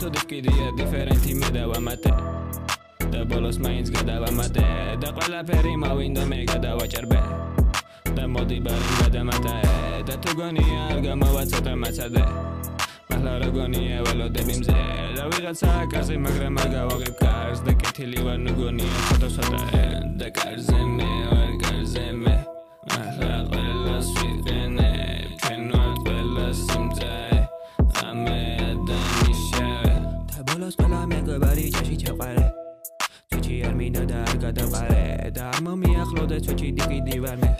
Tu difkidia differenti me davamate Da bolos mains gadavamate Da ყველაფერი მოვინდა მე გადავაჭერბე Da მოდი ბარემ გადამატე Da თუ გონია არ გამოვაცოტა მაცადე მართლა რა გონია ველოდები მზე Da ვიღაცა კარზე მაგრამ არ გავაღებ კარს Da კეთილი ვარ ნუ გონია ცოტა Da კარზე მე ვარ კარზე მე მართლა ყველას ვიყენებ ჩვენ ვართ ყველას სიმწაე ამე Bolos ყველა მეგობარი ჭაში ჩაყარე Ცუჩი არ მინდა და არ გადავყარე და არ მომიახლოდე ცუჩი დიკიდი ვარ მე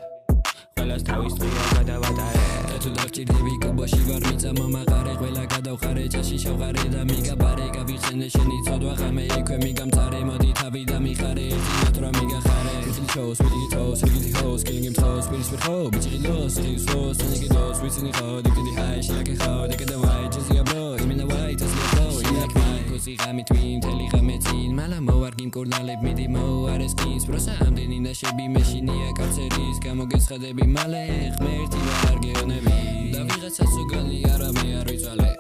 ყველას თავის წვია გადავატარე და თუ დავჭირდები კუბოში ვარ მიწა მომაყარე ყველა გადავყარე ჭაში შევყარე და მიგაბარე გავიხსენე შენი ცოდვა ღამე იქვე მიგამწარე მოდი თავი და მიხარე ერთად რა მიგახარე Shows with the toes, riggedy hoes, killing him toes, with ho, bitch los, he's so sneaky dos, with the ho, they can the high, she like a how, they get the white, just a blow, him in the white, as the flow, you like me, pussy me twin, tell him it's in, malamo, working corda, let me demo, are skins, pro something in the shabby machine, a carceris, camo gets had be malek, merti, argeonevi, the vigas so gully, arame, rituale,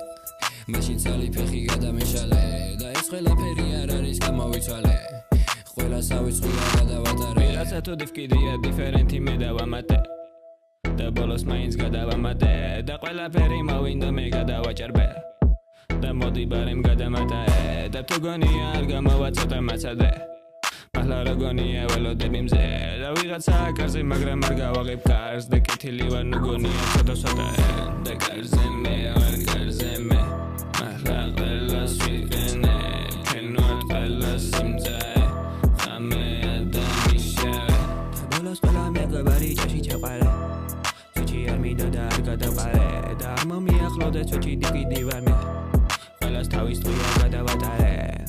machine sally, pechi, gadamishale, the esquela peria, is camo rituale. Ყველა სავიწყია გადავატარე ვიღაცა თუ დიფკიდია დიფერენტი მე დავამატე და ბოლოს მაინც გადავამატე და ყველაფერი მოვინდა მე გადავაჭერბე და მოდი ბარემ გადამატე და თუ გონია არ გამოვაცოტა მაცადე მართლა რა გონია ველოდები მზე და ვიღაცა კარზე მაგრამ არ გავაღებ კარს და კეთილი ვარ ნუ გონია ცოტა და კარზე მე ვარ კარზე მე მართლა ყველას ვიყენებ ჩვენ ვართ ყველას სიმწაე ყველა მეგობარი ჭაში ჩაყარე ცუჩი არ მინდა და არ გადავყარე და არ მომიახლოდე ცუჩი დიკიდი ვარ მე ყველას თავის წვია გადავატარე